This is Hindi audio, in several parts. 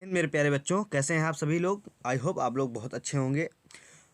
मेरे प्यारे बच्चों, कैसे हैं आप सभी लोग। आई होप आप लोग बहुत अच्छे होंगे।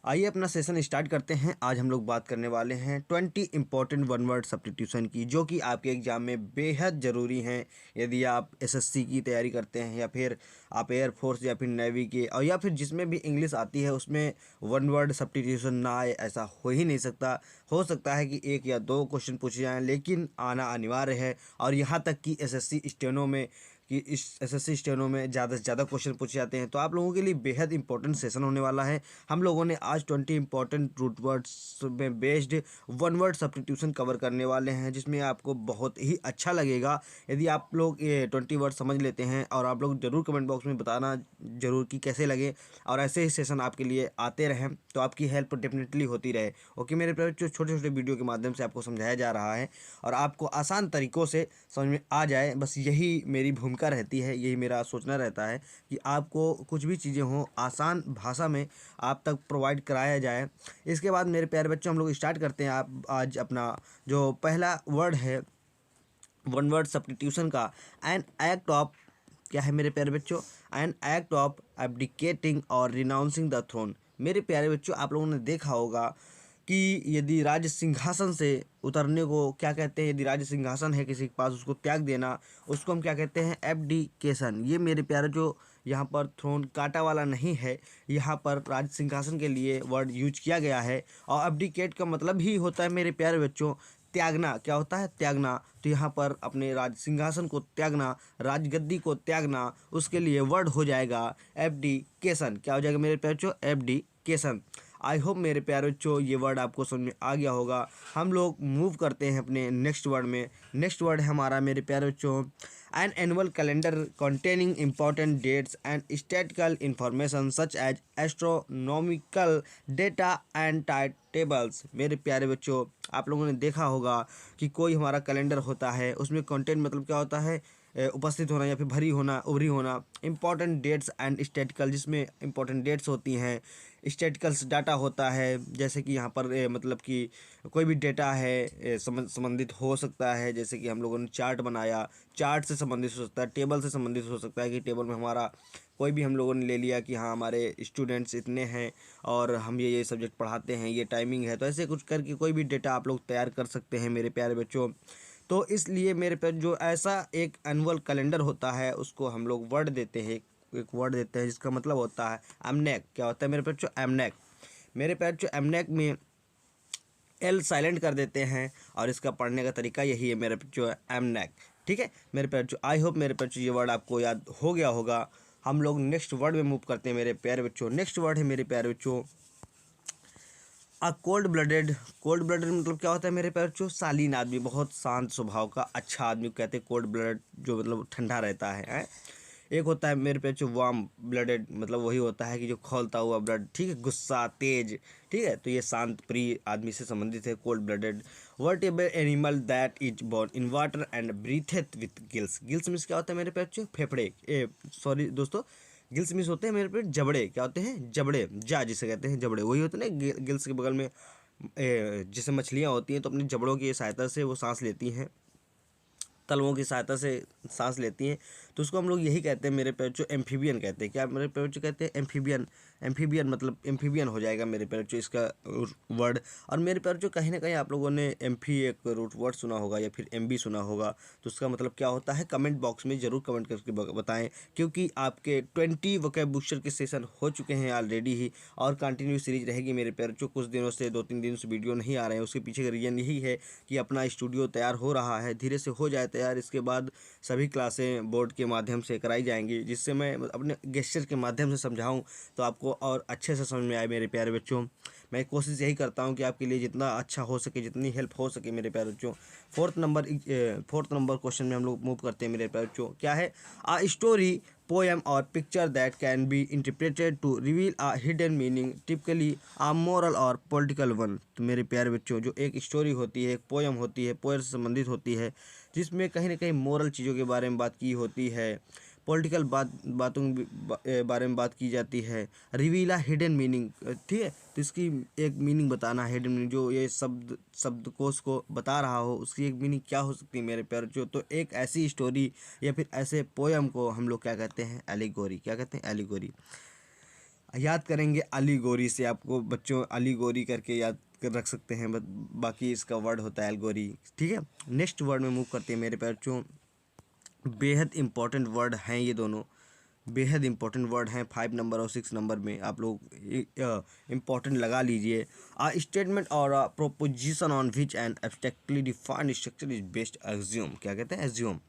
आइए अपना सेशन स्टार्ट करते हैं। आज हम लोग बात करने वाले हैं 20 इंपॉर्टेंट वन वर्ड सब्स्टिट्यूशन की, जो कि आपके एग्जाम में बेहद ज़रूरी हैं। यदि आप एसएससी की तैयारी करते हैं या फिर आप एयरफोर्स या फिर नेवी के और या फिर जिसमें भी इंग्लिश आती है उसमें वन वर्ड सब्स्टिट्यूशन ना आए, ऐसा हो ही नहीं सकता। हो सकता है कि एक या दो क्वेश्चन पूछे जाएँ, लेकिन आना अनिवार्य है। और यहाँ तक कि एसएससी स्टेनो में इस एसएससी स्टेनो में ज़्यादा से ज़्यादा क्वेश्चन पूछे जाते हैं। तो आप लोगों के लिए बेहद इंपॉर्टेंट सेशन होने वाला है। हम लोगों ने आज 20 इंपॉर्टेंट रूट वर्ड्स में based one word substitution cover करने वाले हैं, जिसमें आपको बहुत ही अच्छा लगेगा यदि आप लोग ये 20 वर्ड समझ लेते हैं। और आप लोग ज़रूर कमेंट बॉक्स में बताना ज़रूर कि कैसे लगे, और ऐसे ही सेशन आपके लिए आते रहें तो आपकी हेल्प डेफिनेटली होती रहे। ओके मेरे प्यारे, जो छोटे छोटे वीडियो के माध्यम से आपको समझाया जा रहा है और आपको आसान तरीक़ों से समझ में आ जाए, बस यही मेरी भूमिका रहती है, यही मेरा सोचना रहता है कि आपको कुछ भी चीज़ें हों आसान भाषा में आप तक प्रोवाइड कराया जाए। इसके बाद मेरे प्यारे बच्चों, हम लोग स्टार्ट करते हैं। आप आज अपना जो पहला वर्ड है वन वर्ड सब्स्टिट्यूशन का, एन एक्ट ऑफ, क्या है मेरे प्यारे बच्चों, एन एक्ट ऑफ एब्डिकेटिंग और रिनाउंसिंग द थ्रोन। मेरे प्यारे बच्चों, आप लोगों ने देखा होगा कि यदि राज सिंहासन से उतरने को क्या कहते हैं। यदि राज सिंहासन है किसी के पास, उसको त्याग देना, उसको हम क्या कहते हैं, एब्डिकेशन। ये मेरे प्यारे जो यहाँ पर थ्रोन काटा वाला नहीं है, यहाँ पर राज सिंहासन के लिए वर्ड यूज किया गया है। और एब्डिकेट का मतलब ही होता है मेरे प्यारे बच्चों त्यागना। क्या होता है, त्यागना। तो यहाँ पर अपने राज सिंहासन को त्यागना, राजगद्दी को त्यागना, उसके लिए वर्ड हो जाएगा एब्डिकेशन। क्या हो जाएगा मेरे प्यारे बच्चों, एब्डिकेशन। आई होप मेरे प्यारे बच्चों ये वर्ड आपको समझ में आ गया होगा। हम लोग मूव करते हैं अपने नेक्स्ट वर्ड में। नेक्स्ट वर्ड है हमारा मेरे प्यारे बच्चों an annual calendar containing important dates and statistical information such as astronomical data and time tables. मेरे प्यारे बच्चों, आप लोगों ने देखा होगा कि कोई हमारा कैलेंडर होता है, उसमें कंटेंट मतलब क्या होता है, उपस्थित होना या फिर भरी होना, उभरी होना। इंपॉर्टेंट डेट्स एंड स्टैटिकल, जिसमें इंपॉर्टेंट डेट्स होती हैं, स्टैटिकल्स डाटा होता है। जैसे कि यहाँ पर मतलब कि कोई भी डेटा है संबंधित हो सकता है, जैसे कि हम लोगों ने चार्ट बनाया, चार्ट से संबंधित हो सकता है, टेबल से संबंधित हो सकता है कि टेबल में हमारा कोई भी हम लोगों ने ले लिया कि हाँ हमारे स्टूडेंट्स इतने हैं और हम ये सब्जेक्ट पढ़ाते हैं, ये टाइमिंग है। तो ऐसे कुछ करके कोई भी डेटा आप लोग तैयार कर सकते हैं मेरे प्यारे बच्चों। तो इसलिए मेरे पे जो ऐसा एक एनुअल कैलेंडर होता है उसको हम लोग वर्ड देते हैं, एक वर्ड देते हैं जिसका मतलब होता है एमनेक। क्या होता है मेरे पे जो एमनेक। मेरे पे जो एमनेक में एल साइलेंट कर देते हैं और इसका पढ़ने का तरीका यही है मेरे पे जो एमनेक। ठीक है मेरे पे जो, आई होप मेरे पे जो ये वर्ड आपको याद हो गया होगा। हम लोग नेक्स्ट वर्ड में मूव करते हैं मेरे प्यारे बच्चों। नेक्स्ट वर्ड है मेरे प्यारे बच्चों कोल्ड ब्लडेड। कोल्ड ब्लडेड मतलब क्या होता है मेरे प्यारे बच्चों, शालीन आदमी, बहुत शांत स्वभाव का अच्छा आदमी कहते हैं कोल्ड ब्लडेड, जो मतलब ठंडा रहता है। एक होता है मेरे पे जो वार्म ब्लडेड, मतलब वही होता है कि जो खौलता हुआ ब्लड, ठीक है, गुस्सा तेज, ठीक है। तो ये शांत प्रिय आदमी से संबंधित है cold blooded. Vertebral animal that is born in water and breathes with gills. Gills means क्या होता है मेरे पे बच्चों, फेफड़े, सॉरी दोस्तों, गिल्स मीन्स होते हैं मेरे पे जबड़े। क्या होते हैं, जबड़े, जा जिसे कहते हैं जबड़े, वही होते हैं ना गिल्स के बगल में जैसे मछलियाँ होती हैं तो अपनी जबड़ों की सहायता से वो सांस लेती हैं, तलवों की सहायता से सांस लेती हैं। तो उसको हम लोग यही कहते हैं मेरे पैर जो एम्फीबियन कहते हैं। क्या मेरे पैर जो कहते हैं, एम्फीबियन। एम्फीबियन मतलब एम्फीबियन हो जाएगा मेरे पैर जो इसका वर्ड। और मेरे पैर जो कहीं ना कहीं आप लोगों ने एम्फी एक रूट वर्ड सुना होगा या फिर एमबी सुना होगा, तो उसका मतलब क्या होता है कमेंट बॉक्स में ज़रूर कमेंट करके बताएं, क्योंकि आपके 20 वोकैबुलरी के सेशन हो चुके हैं ऑलरेडी ही, और कंटिन्यू सीरीज रहेगी मेरे पैर जो। कुछ दिनों से 2-3 दिन से वीडियो नहीं आ रहे हैं, उसके पीछे का रीज़न यही है कि अपना स्टूडियो तैयार हो रहा है, धीरे से हो जाए तैयार। इसके बाद सभी क्लासें बोर्ड के माध्यम से कराई जाएंगी, जिससे मैं अपने गेस्चर के माध्यम से समझाऊं तो आपको और अच्छे से समझ में आए मेरे प्यारे बच्चों। मैं कोशिश यही करता हूं कि आपके लिए जितना अच्छा हो सके, जितनी हेल्प हो सके मेरे प्यारे बच्चों। फोर्थ नंबर क्वेश्चन में हम लोग मूव करते हैं मेरे प्यारे बच्चों। क्या है, आ story, poem or picture that can be interpreted to reveal a hidden meaning, typically a moral or political one। तो मेरे प्यारे बच्चों, जो एक स्टोरी होती है, एक पोएम होती है, पोएम से संबंधित होती है, जिसमें कहीं ना कहीं मोरल चीज़ों के बारे में बात की होती है। पॉलिटिकल बातों बारे में बात की जाती है। रिवील अ हिडन मीनिंग, ठीक है, तो इसकी एक मीनिंग बताना, हिडन मीनिंग जो ये शब्दकोश को बता रहा हो उसकी एक मीनिंग क्या हो सकती है मेरे प्यारे बच्चों। तो एक ऐसी स्टोरी या फिर ऐसे पोयम को हम लोग क्या कहते हैं, एलिगोरी, क्या कहते हैं, एलिगोरी। याद करेंगे एलिगोरी से, आपको बच्चों एलिगोरी करके याद कर रख सकते हैं, बाकी इसका वर्ड होता है एल्गोरी, ठीक है। नेक्स्ट वर्ड में मूव करते हैं मेरे प्यारे बच्चों। बेहद इंपॉर्टेंट वर्ड हैं ये दोनों, बेहद इंपॉर्टेंट वर्ड हैं। 5 नंबर और 6 नंबर में आप लोग इंपॉर्टेंट लगा लीजिए। आ स्टेटमेंट और अ proposition on which N abstractly defined structure is based assume, क्या कहते हैं, एज्यूम।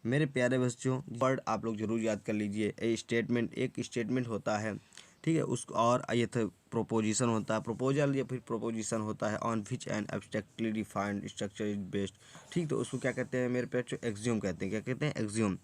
मेरे प्यारे बच्चों वर्ड आप लोग जरूर याद कर लीजिए। ए स्टेटमेंट, एक स्टेटमेंट होता है, ठीक है, उसको, और ये तो प्रोपोजिशन होता है, प्रपोजल या फिर प्रोपोजिशन होता है, on which N abstractly defined structure is based, ठीक, तो उसको क्या कहते हैं मेरे बच्चों, एक्सियोम कहते हैं, क्या कहते हैं, एक्सियोम।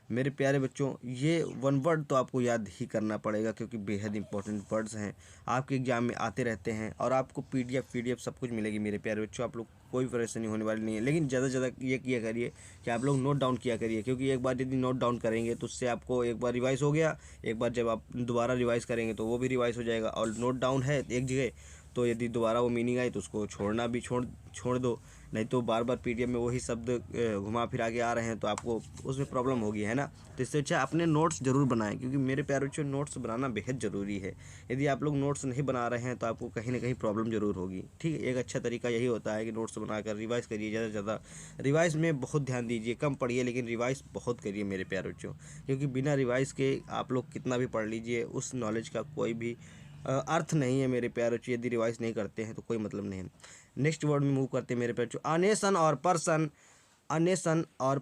मेरे प्यारे बच्चों ये वन वर्ड तो आपको याद ही करना पड़ेगा क्योंकि बेहद इंपॉर्टेंट वर्ड्स हैं, आपके एग्जाम में आते रहते हैं, और आपको पीडीएफ सब कुछ मिलेगी मेरे प्यारे बच्चों। आप लोग कोई परेशानी होने वाली नहीं है, लेकिन ज़्यादा से ज़्यादा ये किया करिए कि आप लोग नोट डाउन किया करिए, क्योंकि एक बार यदि नोट डाउन करेंगे तो उससे आपको एक बार रिवाइज हो गया, एक बार जब आप दोबारा रिवाइज करेंगे तो वो भी रिवाइज हो जाएगा। और नोट डाउन है एक जगह, तो यदि दोबारा वो मीनिंग आई तो उसको छोड़ना भी छोड़ दो, नहीं तो बार बार पीडीएफ में वही शब्द घुमा फिरा के आ रहे हैं तो आपको उसमें प्रॉब्लम होगी, है ना। तो इससे अच्छा अपने नोट्स ज़रूर बनाएं, क्योंकि मेरे प्यारे बच्चों नोट्स बनाना बेहद ज़रूरी है। यदि आप लोग नोट्स नहीं बना रहे हैं तो आपको कहीं ना कहीं प्रॉब्लम ज़रूर होगी, ठीक है। एक अच्छा तरीका यही होता है कि नोट्स बनाकर रिवाइज करिए, ज़्यादा से ज़्यादा रिवाइज में बहुत ध्यान दीजिए, कम पढ़िए लेकिन रिवाइज बहुत करिए मेरे प्यारे बच्चों, क्योंकि बिना रिवाइज के आप लोग कितना भी पढ़ लीजिए उस नॉलेज का कोई भी अर्थ नहीं है मेरे प्यारे बच्चों। यदि रिवाइज नहीं करते हैं तो कोई मतलब नहीं है। नेक्स्ट वर्ड में मूव करते हैं मेरे प्यारे बच्चों। अ नेशन और पर्सन, अ नेशन और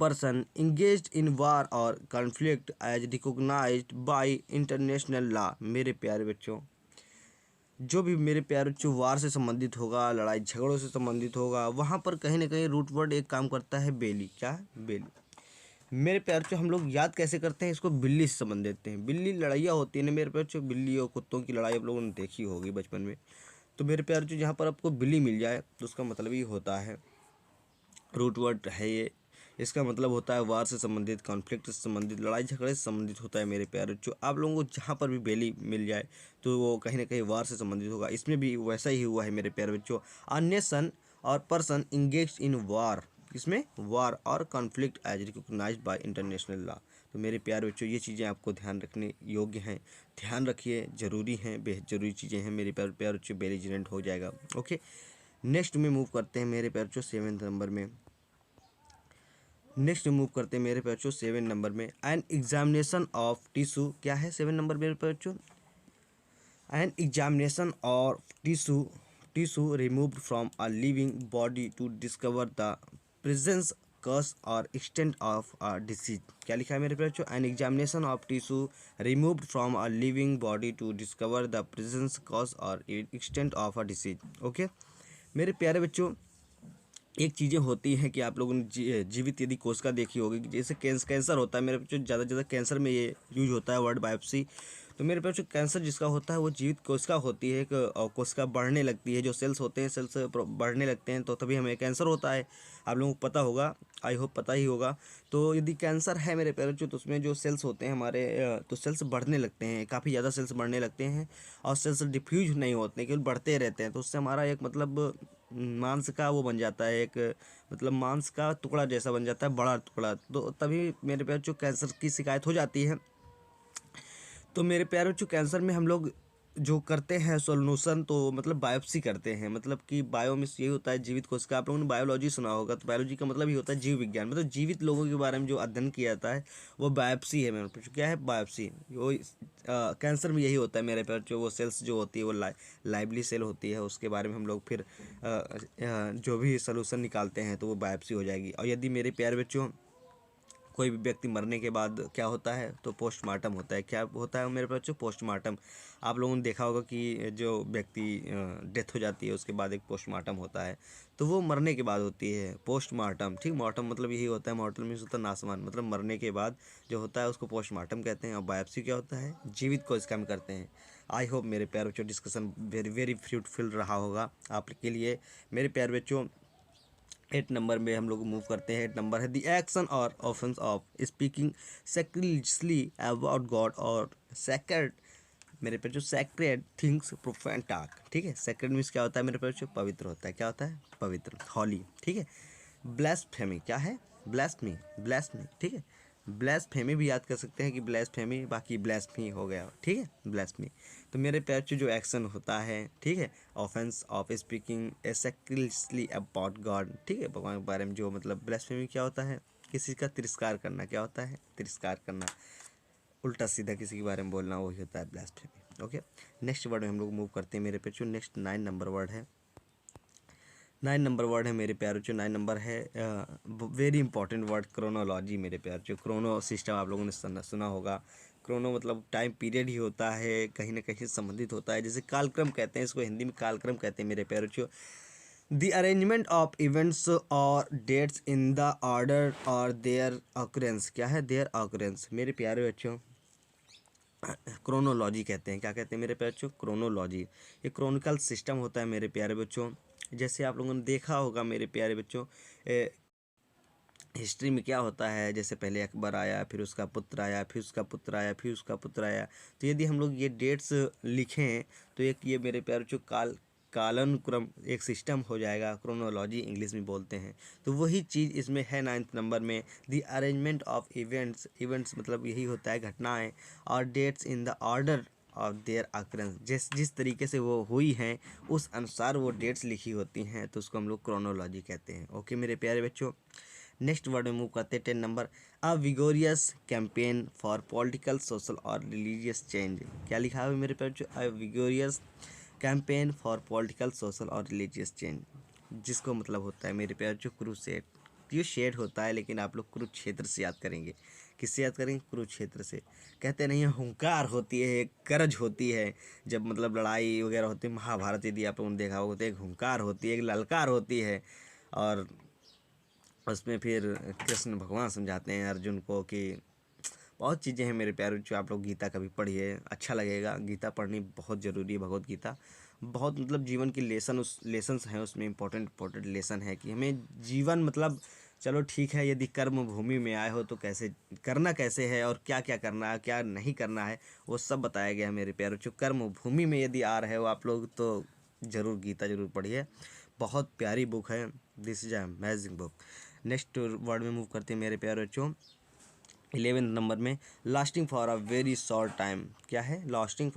पर्सन इंगेज्ड इन वार और conflict as recognised by international law. मेरे प्यारे बच्चों जो भी मेरे प्यारे बच्चों वार से संबंधित होगा, लड़ाई झगड़ों से संबंधित होगा, वहाँ पर कहीं ना कहीं रूट वर्ड एक काम करता है, बेली, क्या है, बेली। मेरे प्यार से हम लोग याद कैसे करते हैं इसको, बिल्ली से संबंध देते हैं। बिल्ली लड़ाइयाँ होती है ना मेरे प्यार से, बिल्ली और कुत्तों की लड़ाई आप लोगों ने देखी होगी बचपन में। तो मेरे प्यार से जहाँ पर आपको बिल्ली मिल जाए तो उसका मतलब ही होता है, रूट वर्ड है ये, इसका मतलब होता है वार से संबंधित, कॉन्फ्लिक्ट से संबंधित, लड़ाई झगड़े से संबंधित होता है मेरे प्यारे बच्चों। आप लोगों को जहाँ पर भी बेली मिल जाए तो वो कहीं ना कहीं वार से संबंधित होगा, इसमें भी वैसा ही हुआ है मेरे प्यारे बच्चों। अ नेशन और पर्सन इंगेज इन वार, इसमें वार और conflict as recognised by international law. तो मेरे प्यारे बच्चों ये चीज़ें आपको ध्यान रखने योग्य हैं, ध्यान रखिए, ज़रूरी हैं, बेहद ज़रूरी चीज़ें हैं मेरे प्यारे बच्चों, बेलिजरेंट हो जाएगा, ओके। नेक्स्ट में मूव करते हैं मेरे प्यारे बच्चों 7 नंबर में। नेक्स्ट मूव करते हैं मेरे बच्चों 7 नंबर में। एन एग्जामिनेशन ऑफ टिश्यू, क्या है 7 नंबर मेरे बच्चों, an examination of tissue removed from a living body to discover the presence cause और एक्सटेंट ऑफ अ डिसीज। क्या लिखा है मेरे बच्चों, an examination of tissue removed from a living body to discover the presence cause और extent of a disease, okay. मेरे प्यारे बच्चों एक चीज़ें होती हैं कि आप लोगों ने जीवित यदि कोशिका देखी होगी, जैसे कैंसर होता है मेरे बच्चों, ज़्यादा से ज़्यादा कैंसर में ये यूज होता है वर्ड बायोप्सी। तो मेरे बच्चों कैंसर जिसका होता है वो जीवित कोशिका होती है, एक कोशिका बढ़ने लगती है, जो सेल्स होते हैं सेल्स बढ़ने लगते हैं तो तभी हमें कैंसर होता है। आप लोगों को पता होगा, आई होप पता ही होगा। तो यदि कैंसर है मेरे पेरेंट्स तो उसमें जो सेल्स होते हैं हमारे, तो सेल्स बढ़ने लगते हैं, काफ़ी ज़्यादा सेल्स बढ़ने लगते हैं, और सेल्स डिफ्यूज नहीं होते हैं, केवल बढ़ते रहते हैं। तो उससे हमारा एक मतलब मांस का वो बन जाता है, एक मतलब मांस का टुकड़ा जैसा बन जाता है, बड़ा टुकड़ा। तो तभी मेरे प्यारे बच्चों कैंसर की शिकायत हो जाती है। तो मेरे प्यारे बच्चों कैंसर में हम लोग जो करते हैं सोल्यूशन, तो मतलब बायोप्सी करते हैं, मतलब कि बायो में यही होता है जीवित कोशिका। आप लोगों ने बायोलॉजी सुना होगा, तो बायोलॉजी का मतलब ही होता है जीव विज्ञान, मतलब जीवित लोगों के बारे में जो अध्ययन किया जाता है वो बायोप्सी है मेरे प्यारे। क्या है बायोप्सी, वो कैंसर में यही होता है मेरे प्यारे। जो वो सेल्स जो होती है वो लाइवली सेल होती है, उसके बारे में हम लोग फिर जो भी सोल्यूशन निकालते हैं तो वो बायोप्सी हो जाएगी। और यदि मेरे प्यारे बच्चों कोई भी व्यक्ति मरने के बाद क्या होता है, तो पोस्टमार्टम होता है। क्या होता है मेरे बच्चों, पोस्टमार्टम। आप लोगों ने देखा होगा कि जो व्यक्ति डेथ हो जाती है उसके बाद एक पोस्टमार्टम होता है, तो वो मरने के बाद होती है पोस्टमार्टम, ठीक। मार्टम मतलब यही होता है, मार्टम मीन्स होता है नासवान, मतलब मरने के बाद जो होता है उसको पोस्टमार्टम कहते हैं। और बायोप्सी क्या होता है, जीवित को इसका हम करते हैं। आई होप मेरे प्यारे बच्चों डिस्कशन वेरी वेरी फ्रूटफुल रहा होगा आपके लिए। मेरे प्यारे बच्चों 8 नंबर में हम लोग मूव करते हैं। 8 नंबर है द एक्शन और offence of speaking sacrilegiously about god और सैक्रेड, मेरे पे जो सैक्रेड थिंग्स प्रोफेन टॉक, ठीक है। सैक्रेड मीन्स क्या होता है मेरे पे जो पवित्र होता है, क्या होता है पवित्र, हॉली, ठीक है। ब्लास्फेमी क्या है, ब्लास्फेमी, ब्लास्फेमी, ठीक है। ब्लास्फेमी भी याद कर सकते हैं कि ब्लास्फेमी, बाकी ब्लास्फेमी हो गया, ठीक है, ब्लास्फेमी। तो मेरे पैर से जो एक्शन होता है, ठीक है, offence of speaking sacrilegiously about god, ठीक है, भगवान के बारे में जो मतलब ब्लास्फेमी क्या होता है, किसी का तिरस्कार करना, क्या होता है तिरस्कार करना, उल्टा सीधा किसी के बारे में बोलना, वही होता है ब्लास्फेमी। ओके, नेक्स्ट वर्ड में हम लोग मूव करते हैं मेरे पे जो नेक्स्ट 9 नंबर वर्ड है। 9 नंबर वर्ड है मेरे प्यारों जो 9 नंबर है वेरी इंपॉर्टेंट वर्ड क्रोनोलॉजी, मेरे प्यार जो क्रोनो सिस्टम आप लोगों ने सुना होगा। क्रोनो मतलब टाइम पीरियड ही होता है, कहीं ना कहीं संबंधित होता है, जैसे कालक्रम कहते हैं इसको, हिंदी में कालक्रम कहते हैं मेरे प्यारों जो द अरेंजमेंट ऑफ इवेंट्स और डेट्स इन द ऑर्डर और देयर ऑकरेंस, क्या है देयर ऑकरेंस मेरे प्यारे बच्चों, क्रोनोलॉजी कहते हैं। क्या कहते हैं मेरे प्यारे बच्चों, क्रोनोलॉजी। ये क्रोनिकल सिस्टम होता है मेरे प्यारे बच्चों। जैसे आप लोगों ने देखा होगा मेरे प्यारे बच्चों, हिस्ट्री में क्या होता है, जैसे पहले अकबर आया, फिर उसका पुत्र आया, फिर उसका पुत्र आया, फिर उसका पुत्र आया। तो यदि हम लोग ये डेट्स लिखें तो एक ये मेरे प्यारे बच्चों कालानुक्रम एक सिस्टम हो जाएगा, क्रोनोलॉजी इंग्लिश में बोलते हैं। तो वही चीज़ इसमें है 9th नंबर में, the arrangement of events, events मतलब यही होता है घटनाएं, और dates in the order of their occurrence, जिस तरीके से वो हुई हैं उस अनुसार वो डेट्स लिखी होती हैं, तो उसको हम लोग क्रोनोलॉजी कहते हैं। ओके मेरे प्यारे बच्चों, नेक्स्ट वर्ड में मूव करते हैं 10 number, a vigorous campaign for political social और रिलीजियस चेंज। क्या लिखा है मेरे पास, जो a vigorous campaign for political social और रिलीजियस चेंज, जिसको मतलब होता है मेरे प्यार जो क्रूसेड, ये शेड होता है लेकिन आप लोग कुरुक्षेत्र से याद करेंगे। किससे याद करेंगे, कुरुक्षेत्र से। कहते नहीं है हुंकार होती है, एक गरज होती है, जब मतलब लड़ाई वगैरह होती है, महाभारत यदि आप लोगों ने देखा होगा तो एक हुंकार होती है, एक ललकार होती है, और उसमें फिर कृष्ण भगवान समझाते हैं अर्जुन को कि बहुत चीज़ें हैं मेरे प्यारे, जो आप लोग गीता कभी पढ़िए, अच्छा लगेगा। गीता पढ़नी बहुत ज़रूरी है, भगवत गीता बहुत मतलब जीवन के लेसन्स हैं उसमें, इंपॉर्टेंट लेसन है कि हमें जीवन मतलब, चलो ठीक है यदि कर्म भूमि में आए हो तो कैसे करना कैसे है, और क्या क्या करना है क्या नहीं करना है, वो सब बताया गया है मेरे प्यारे। जो कर्म भूमि में यदि आ रहे हो आप लोग तो ज़रूर गीता ज़रूर पढ़िए, बहुत प्यारी बुक है, this is amazing book. Next word में मूव करते हैं मेरे प्यारे बच्चों 11 नंबर में, lasting for a very short time. क्या है, lasting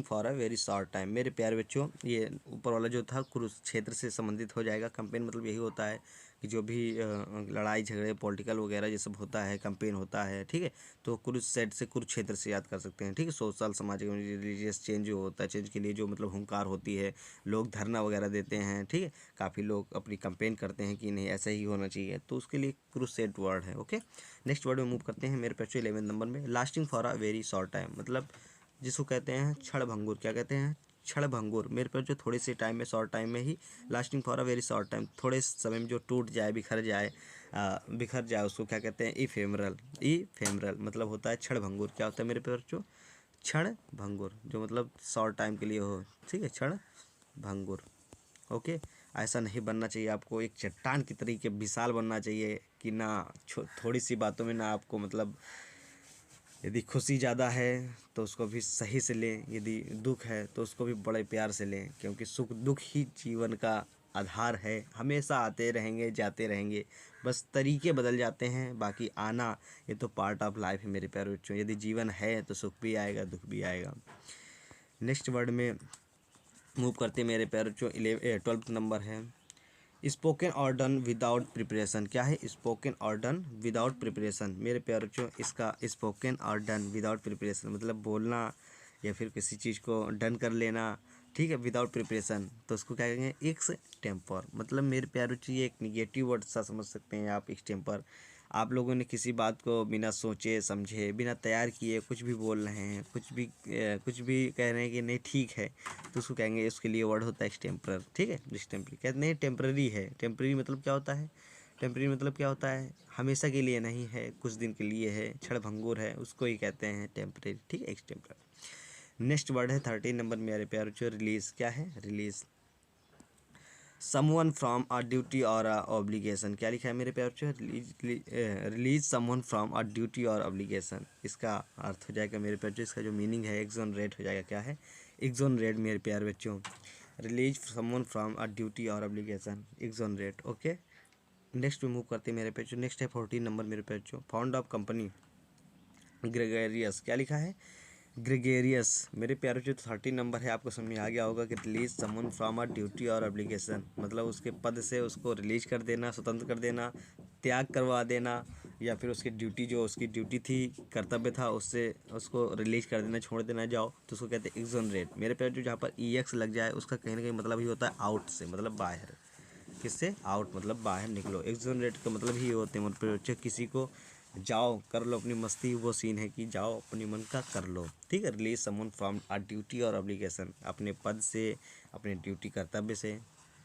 for a very short time मेरे प्यारे बच्चों। ये ऊपर वाला जो था कुरुक्षेत्र से संबंधित हो जाएगा। कैंपेन मतलब यही होता है कि जो भी लड़ाई झगड़े पॉलिटिकल वगैरह ये सब होता है, कैंपेन होता है, ठीक है। तो कुरुक्षेत्र से याद कर सकते हैं, ठीक है। सोशल सामाजिक रिलीजियस चेंज जो होता है, चेंज के लिए जो मतलब हुंकार होती है, लोग धरना वगैरह देते हैं, ठीक है। काफ़ी लोग अपनी कैंपेन करते हैं कि नहीं ऐसा ही होना चाहिए, तो उसके लिए कुरुक्षेत्र वर्ड है। ओके, नेक्स्ट वर्ड में मूव करते हैं मेरे पास 11 नंबर में, lasting for a very short time मतलब जिसको कहते हैं क्षण भंगुर। क्या कहते हैं, क्षण भंगुर मेरे पास जो थोड़े से टाइम में, शॉर्ट टाइम में ही, lasting for a very short time, थोड़े समय में जो टूट जाए, बिखर जाए उसको क्या कहते हैं, इफेमरल मतलब होता है क्षण भंगुर। क्या होता है मेरे पास जो क्षण भंगुर, जो मतलब शॉर्ट टाइम के लिए हो, ठीक है, क्षण भंगुर। ओके, ऐसा नहीं बनना चाहिए आपको, एक चट्टान की तरीके विशाल बनना चाहिए कि ना थोड़ी सी बातों में ना आपको मतलब, यदि खुशी ज़्यादा है तो उसको भी सही से लें, यदि दुख है तो उसको भी बड़े प्यार से लें, क्योंकि सुख दुख ही जीवन का आधार है, हमेशा आते रहेंगे जाते रहेंगे, बस तरीके बदल जाते हैं, बाकी आना ये तो पार्ट ऑफ लाइफ है मेरे प्यारे बच्चों। यदि जीवन है तो सुख भी आएगा दुख भी आएगा। नेक्स्ट वर्ड में मूव करते मेरे प्यारे बच्चों 12th नंबर है, स्पोकन और डन विदाउट प्रिपरेशन। क्या है, स्पोकन और डन विदाउट प्रिपरेशन मेरे प्यारे बच्चों। इसका स्पोकन और डन विदाउट प्रिपरेशन मतलब बोलना या फिर किसी चीज़ को डन कर लेना, ठीक है, विदाउट प्रिपरेशन, तो उसको क्या कहेंगे, एक्स टेम्पर। मतलब मेरे प्यारे बच्चों ये एक निगेटिव वर्ड सा समझ सकते हैं आप, एक्स टेम्पर। आप लोगों ने किसी बात को बिना सोचे समझे, बिना तैयार किए कुछ भी बोल रहे हैं, कुछ भी कह रहे हैं कि नहीं ठीक है, तो उसको कहेंगे, उसके लिए वर्ड होता है एक्सटेम्पर, ठीक है। डिस्टेम्परी कहते नहीं, टेम्पररी है। टेम्पररी मतलब क्या होता है, टेम्पररी मतलब क्या होता है, हमेशा के लिए नहीं है, कुछ दिन के लिए है, क्षण भंगुर है, उसको ही कहते हैं टेम्पररी, ठीक है, एक्सटेम्पर। नेक्स्ट वर्ड है 13 नंबर मेरे प्यारे बच्चों, रिलीज। क्या है, release someone from a duty और अ ऑब्लिगेशन। क्या लिखा है मेरे प्यार बच्चों? Release someone from a duty और ऑब्लिगेशन। इसका अर्थ हो जाएगा मेरे प्यार बच्चों, इसका जो मीनिंग है एक्सोनरेट हो जाएगा। क्या है? एक्सोनरेट मेरे प्यार बच्चों। Release someone from a duty और ऑब्लिगेशन, एक्सोनरेट। ओके, नेक्स्ट पे मूव करते हैं मेरे बच्चों। नेक्स्ट है 14 नंबर मेरे बच्चों। Found of company gregarious. क्या लिखा है? ग्रेगेरियस मेरे प्यारे जो 30 नंबर है, आपको समझ में आ गया होगा कि release someone from a duty और ऑब्लिगेशन, मतलब उसके पद से उसको रिलीज कर देना, स्वतंत्र कर देना, त्याग करवा देना, या फिर उसकी ड्यूटी, जो उसकी ड्यूटी थी, कर्तव्य था, उससे उसको रिलीज कर देना, छोड़ देना जाओ, तो उसको कहते हैं एक्सोनरेट। मेरे प्यारे जो जहाँ पर EX लग जाए उसका कहीं ना कहीं मतलब ही होता है आउट से, मतलब बाहर। किससे? आउट, मतलब बाहर निकलो। एक्सोनरेट का मतलब ही होते हैं मेरे प्यारे, किसी को जाओ कर लो अपनी मस्ती, वो सीन है कि जाओ अपनी मन का कर लो। ठीक है, release someone from a duty और ऑब्लिगेशन, अपने पद से, अपने ड्यूटी कर्तव्य से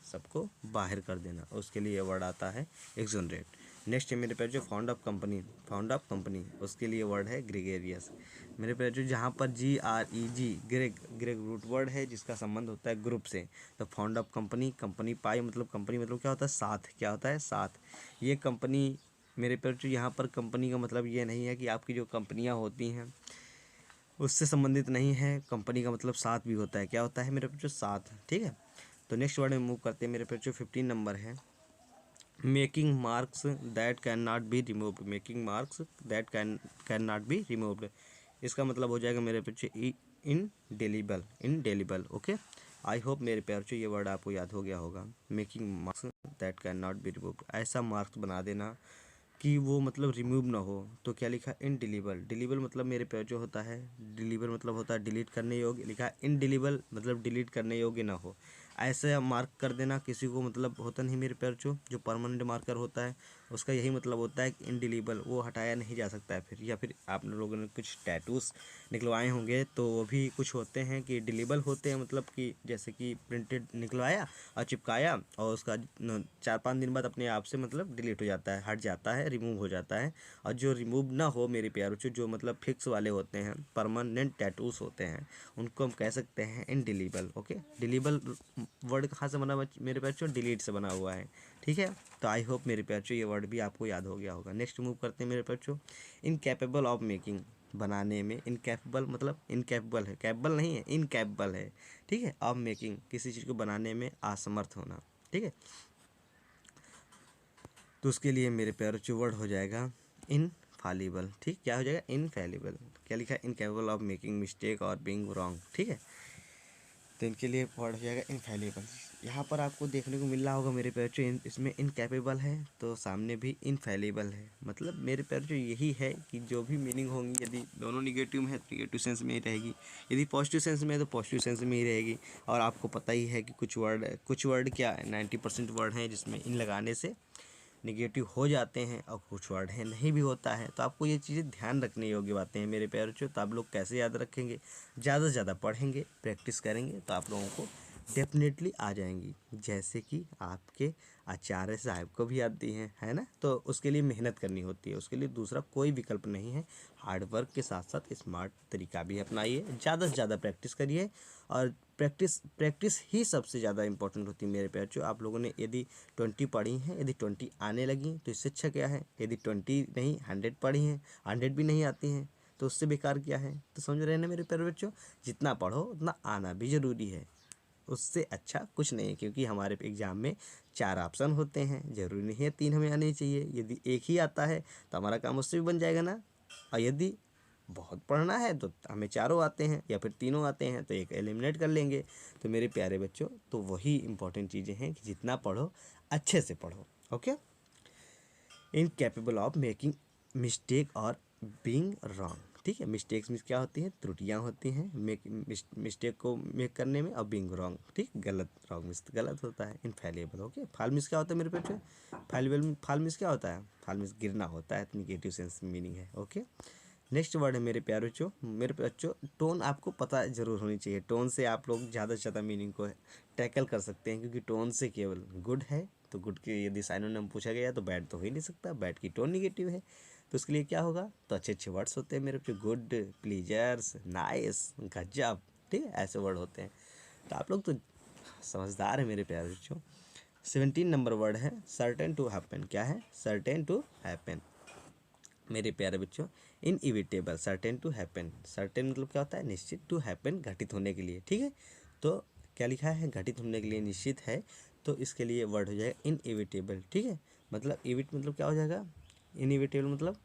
सबको बाहर कर देना, उसके लिए वर्ड आता है एक्सोनरेट। नेक्स्ट है मेरे पैर जो found of company. Found of company, उसके लिए वर्ड है ग्रेगेरियस। मेरे पैर जो जहाँ पर GREG, greg, greg root word है जिसका संबंध होता है ग्रुप से। तो फाउंड ऑफ कंपनी, कंपनी पाई मतलब कंपनी मतलब क्या होता है? साथ। क्या होता है? साथ। ये कंपनी मेरे पर जो यहाँ पर कंपनी का मतलब ये नहीं है कि आपकी जो कंपनियाँ होती हैं उससे संबंधित नहीं है। कंपनी का मतलब साथ भी होता है। क्या होता है मेरे पर जो? साथ। ठीक है, तो नेक्स्ट वर्ड में मूव करते हैं। मेरे पर जो 15 नंबर है, making marks that can not be removed. Making marks that can not be removed, इसका मतलब हो जाएगा मेरे बच्चे इनडेलीबल। इनडेलीबल। ओके, आई होप मेरे प्यार से ये वर्ड आपको याद हो गया होगा। Making marks that can not be removed, ऐसा मार्क्स बना देना कि वो मतलब रिमूव ना हो। तो क्या लिखा? इनडिलीबल। डिलीबल मतलब मेरे पे जो होता है, डिलीवर मतलब होता है डिलीट करने योग्य, लिखा है इनडिलीबल मतलब डिलीट करने योग्य ना हो। ऐसे मार्क कर देना किसी को, मतलब होता नहीं मेरे पैर जो परमानेंट मार्कर होता है उसका यही मतलब होता है कि इनडिलीबल, वो हटाया नहीं जा सकता है फिर। या फिर आप लोगों ने कुछ टैटूस निकलवाए होंगे तो वो भी कुछ होते हैं कि डिलीबल होते हैं, मतलब कि जैसे कि प्रिंटेड निकलवाया और चिपकाया और उसका 4-5 दिन बाद अपने आप से मतलब डिलीट हो जाता है, हट जाता है, रिमूव हो जाता है। और जो रिमूव ना हो मेरे प्यारों जो मतलब फिक्स वाले होते हैं, परमानेंट टैटूस होते हैं, उनको हम कह सकते हैं इनडिलीबल। ओके, डिलीबल वर्ड कहाँ से बना मेरे प्यारों? डिलीट से बना हुआ है। ठीक है, तो आई होप मेरे प्यारों ये वर्ड भी आपको याद हो गया होगा। नेक्स्ट मूव करते हैं मेरे प्यारों, इनकैपेबल ऑफ मेकिंग, बनाने में। इनकैपेबल मतलब इनकैपेबल है, कैपेबल नहीं है, इनकैपेबल है। ठीक है, ऑफ मेकिंग, किसी चीज़ को बनाने में असमर्थ होना। ठीक है, तो उसके लिए मेरे प्यारों जो वर्ड हो जाएगा इनफालिबल। ठीक, क्या हो जाएगा? इनफैलिबल। क्या लिखा है? इनकेपेबल ऑफ मेकिंग मिस्टेक और बीइंग रॉन्ग। ठीक है, तो इनके लिए वर्ड हो जाएगा इनफैलिबल। यहाँ पर आपको देखने को मिल रहा होगा मेरे पैर जो इसमें इनकैपेबल है तो सामने भी इनफैलिबल है। मतलब मेरे पैर जो यही है कि जो भी मीनिंग होंगी, यदि दोनों निगेटिव में है तो निगेटिव सेंस में ही रहेगी, यदि पॉजिटिव सेंस में है तो पॉजिटिव सेंस में ही रहेगी। और आपको पता ही है कि कुछ वर्ड क्या है, 90% वर्ड हैं जिसमें इन लगाने से निगेटिव हो जाते हैं और कुछ वर्ड है नहीं भी होता है। तो आपको ये चीज़ें ध्यान रखने योग्य बातें हैं मेरे प्यारे बच्चों। तो आप लोग कैसे याद रखेंगे? ज़्यादा से ज़्यादा पढ़ेंगे, प्रैक्टिस करेंगे तो आप लोगों को डेफिनेटली आ जाएंगी, जैसे कि आपके आचार्य साहब को भी आती हैं, है ना। तो उसके लिए मेहनत करनी होती है, उसके लिए दूसरा कोई विकल्प नहीं है। हार्ड वर्क के साथ साथ स्मार्ट तरीका भी अपनाइए, ज़्यादा से ज़्यादा प्रैक्टिस करिए। और प्रैक्टिस प्रैक्टिस ही सबसे ज़्यादा इंपॉर्टेंट होती है मेरे प्यार जो। आप लोगों ने यदि 20 पढ़ी हैं, यदि 20 आने लगी तो इससे अच्छा क्या है? यदि 20 नहीं 100 पढ़ी हैं, 100 भी नहीं आती हैं तो उससे बेकार क्या है? तो समझ रहे हैं ना मेरे प्यारे बच्चों, जितना पढ़ो उतना आना भी ज़रूरी है, उससे अच्छा कुछ नहीं है। क्योंकि हमारे एग्ज़ाम में 4 ऑप्शन होते हैं, ज़रूरी नहीं है 3 हमें आने चाहिए। यदि एक ही आता है तो हमारा काम उससे भी बन जाएगा ना। और यदि बहुत पढ़ना है तो हमें 4 आते हैं या फिर 3 आते हैं तो एक एलिमिनेट कर लेंगे। तो मेरे प्यारे बच्चों, तो वही इंपॉर्टेंट चीज़ें हैं कि जितना पढ़ो अच्छे से पढ़ो। Okay, incapable of making mistake और बीइंग रॉन्ग। ठीक है, मिस्टेक्स में क्या होती हैं? त्रुटियां होती हैं मिस्टेक को मेक करने में। और बीइंग रॉन्ग, ठीक, गलत, रॉन्ग मिस गलत होता है। इनफैलिबल। ओके, फाल मिस क्या होता है मेरे पेट में? फाल मिस क्या होता है? फाल मिस गिरना होता है, निगेटिव सेंस मीनिंग है। ओके, नेक्स्ट वर्ड है मेरे प्यारे बच्चों, मेरे बच्चों टोन आपको पता ज़रूर होनी चाहिए। टोन से आप लोग ज़्यादा से ज़्यादा मीनिंग को टैकल कर सकते हैं, क्योंकि टोन से केवल गुड है तो गुड के यदि साइनोनिम पूछा गया तो बैड तो हो ही नहीं सकता, बैड की टोन निगेटिव है। तो उसके लिए क्या होगा? तो अच्छे अच्छे वर्ड्स होते हैं मेरे बच्चों, गुड, प्लीजर्स, नाइस, गजब। ठीक है, ऐसे वर्ड होते हैं। तो आप लोग तो समझदार हैं मेरे प्यारे बच्चों। 17 नंबर वर्ड है सर्टेन टू हैपन। क्या है? Certain to happen. मेरे प्यारे बच्चों, inevitable, certain to happen. Certain मतलब क्या होता है? निश्चित, टू हैपन घटित होने के लिए। ठीक है, तो क्या लिखा है? घटित होने के लिए, निश्चित है, तो इसके लिए वर्ड हो जाएगा इनइविटेबल। ठीक है, मतलब इविट मतलब क्या हो जाएगा? इनइविटेबल मतलब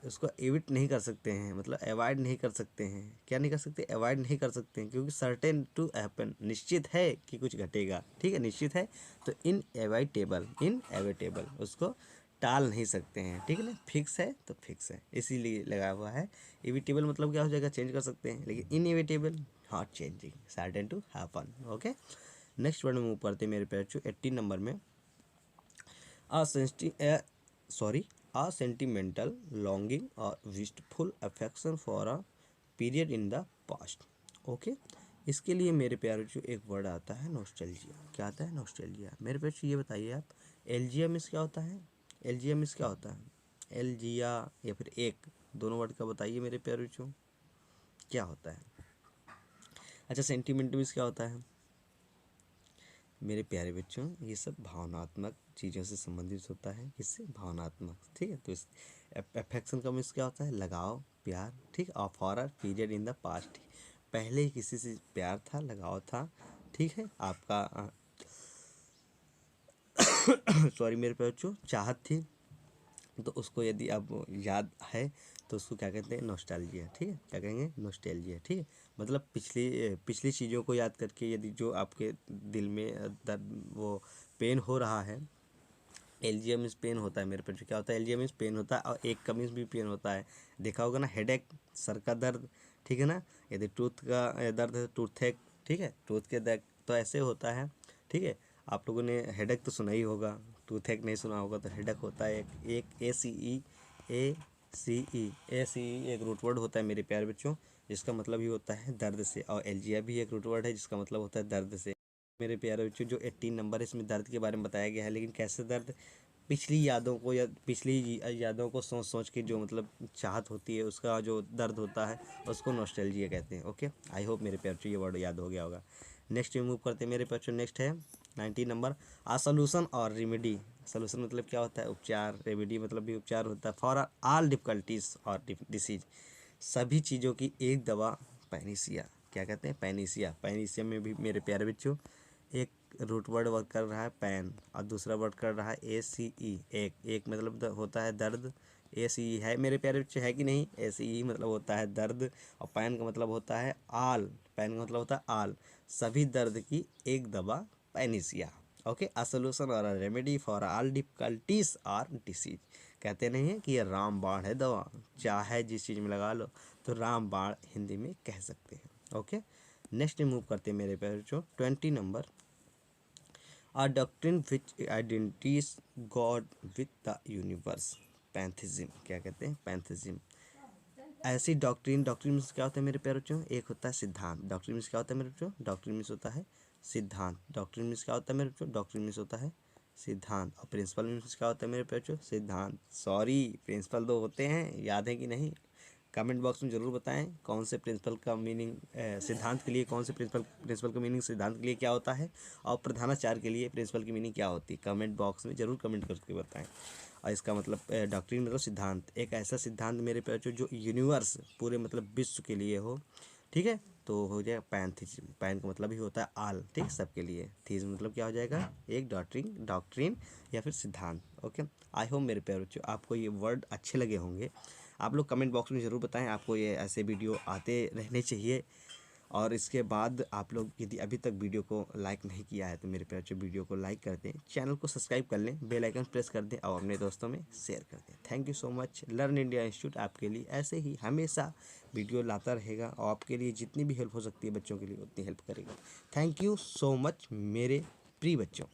उसको एविट नहीं कर सकते हैं, मतलब अवॉइड नहीं कर सकते हैं। क्या नहीं कर सकते? अवॉइड नहीं कर सकते हैं, क्योंकि सर्टेन टू हैपन, निश्चित है कि कुछ घटेगा। ठीक है, निश्चित है, तो इनएविटेबल, इनएविटेबल उसको टाल नहीं सकते हैं। ठीक है ना, फिक्स है तो फिक्स है, इसीलिए लगा हुआ है। इविटेबल मतलब क्या हो जाएगा? चेंज कर सकते हैं, लेकिन inevitable not changing, certain to happen. Okay, next word में मूव करते हैं मेरे पैर 18 नंबर में। a sentimental longing or wistful affection for a period in the past। Okay, इसके लिए मेरे प्यारे जो एक वर्ड आता है नॉस्टैल्जिया। क्या आता है? नॉस्टैल्जिया। मेरे प्यारे ये बताइए आप, एलजिया मीन्स क्या होता है? एलजिया मीन्स क्या होता है? एलजिया या फिर एक, दोनों वर्ड का बताइए मेरे प्यारे बच्चों, क्या होता है? अच्छा, सेंटिमेंट मीन्स क्या होता है? मेरे प्यारे बच्चों, ये सब भावनात्मक चीज़ों से संबंधित होता है। किससे? भावनात्मक। ठीक है, तो इस अफेक्शन का मीन्स क्या होता है? लगाव, प्यार। ठीक, और for a period in the past, पहले ही किसी से प्यार था, लगाव था। ठीक है, आपका सॉरी मेरे प्यारे बच्चों, चाहत थी, तो उसको यदि अब याद है तो उसको क्या कहते हैं? नॉस्टैल्जिया। ठीक है, क्या कहेंगे? नॉस्टैल्जिया। ठीक है, मतलब पिछली चीज़ों को याद करके यदि जो आपके दिल में दर्द, वो पेन हो रहा है। एलजीएम मीन्स पेन होता है मेरे पे, क्या होता है? एलजीएम मीन्स पेन होता है, और एक का मीन्स भी पेन होता है। देखा होगा ना, हेडेक, सर का दर्द। ठीक है ना, यदि टूथ का दर्द है, टूथेक। ठीक है, टूथ के दर्द तो ऐसे होता है। ठीक है, आप लोगों ने हेडेक तो सुना ही होगा, टूथेक नहीं सुना होगा, तो हेडेक होता है एक ए सी ई एक रूट वर्ड होता है मेरे प्यारे बच्चों, जिसका मतलब ही होता है दर्द से। और एलजिया भी एक रूट वर्ड है जिसका मतलब होता है दर्द से। मेरे प्यारे बच्चों, जो 18 नंबर है इसमें दर्द के बारे में बताया गया है, लेकिन कैसे दर्द? पिछली यादों को, या पिछली यादों को सोच सोच के जो मतलब चाहत होती है, उसका जो दर्द होता है, उसको नॉस्टैल्जिया कहते हैं। ओके, आई होप मेरे प्यारे बच्चों ये वर्ड याद हो गया होगा। नेक्स्ट मूव करते हैं मेरे प्यारे बच्चों, नेक्स्ट है 19 नंबर, आ सोल्यूशन और रेमेडी। सोल्यूशन मतलब क्या होता है? उपचार। रेमेडी मतलब भी उपचार होता है। फॉर ऑल डिफिकल्टीज और डिसीज, सभी चीज़ों की एक दवा, पैनिसिया। क्या कहते हैं? पैनिसिया। पैनिसिया में भी मेरे प्यारे बच्चों एक रूट वर्ड वर्क कर रहा है पैन, और दूसरा वर्ड कर रहा है ACE, एक मतलब होता है दर्द। ACE है मेरे प्यारे बच्चे, है कि नहीं? ACE मतलब होता है दर्द, और पैन का मतलब होता है आल। पैन का मतलब होता है आल, सभी दर्द की एक दवा, पैनिसिया। ओके, अ सोल्यूशन और a remedy for all difficulties और डिसीज। कहते नहीं है कि ये रामबाण है दवा, चाहे जिस चीज़ में लगा लो, तो रामबाण हिंदी में कह सकते हैं। ओके, नेक्स्ट मूव करते हैं मेरे प्यारे बच्चों 20 number, a doctrine which identifies God with the universe, pantheism. क्या कहते हैं? पैंथिज्म। ऐसी डॉक्ट्रिन, डॉक्ट्रिन मीन्स क्या होता है मेरे प्यारे बच्चों? एक होता है सिद्धांत। डॉक्ट्रिन मीन्स क्या होता है मेरे बच्चों? डॉक्ट्रिन मीन्स होता है सिद्धांत। डॉक्ट्रिन मीन्स क्या होता है मेरे बच्चों? डॉक्ट्रिन मीन्स होता है सिद्धांत। और प्रिंसिपल मीन्स क्या होता है मेरे बच्चों? सिद्धांत। सॉरी, प्रिंसिपल दो होते हैं, याद है कि नहीं? कमेंट बॉक्स में ज़रूर बताएं कौन से प्रिंसिपल का मीनिंग सिद्धांत के लिए, कौन से प्रिंसिपल का मीनिंग सिद्धांत के लिए क्या होता है, और प्रधानाचार्य के लिए प्रिंसिपल की मीनिंग क्या होती है। कमेंट बॉक्स में ज़रूर कमेंट करके बताएं। और इसका मतलब डॉक्ट्रिन मतलब सिद्धांत, एक ऐसा सिद्धांत मेरे बच्चों जो यूनिवर्स, पूरे मतलब विश्व के लिए हो। ठीक है, तो हो जाएगा पैंथिज्म। पैन का मतलब ही होता है आल। ठीक, सबके लिए। थीज मतलब क्या हो जाएगा? एक डॉक्ट्रिन या फिर सिद्धांत। ओके, आई होप मेरे प्यारे बच्चों आपको ये वर्ड अच्छे लगे होंगे। आप लोग कमेंट बॉक्स में ज़रूर बताएं, आपको ये ऐसे वीडियो आते रहने चाहिए। और इसके बाद आप लोग यदि अभी तक वीडियो को लाइक नहीं किया है, तो मेरे प्यारे बच्चों वीडियो को लाइक कर दें, चैनल को सब्सक्राइब कर लें, बेल आइकन प्रेस कर दें, और अपने दोस्तों में शेयर कर दें। Thank you so much. Learn India institute आपके लिए ऐसे ही हमेशा वीडियो लाता रहेगा, और आपके लिए जितनी भी हेल्प हो सकती है बच्चों के लिए, उतनी हेल्प करेगा। थैंक यू सो मच मेरे प्रिय बच्चों।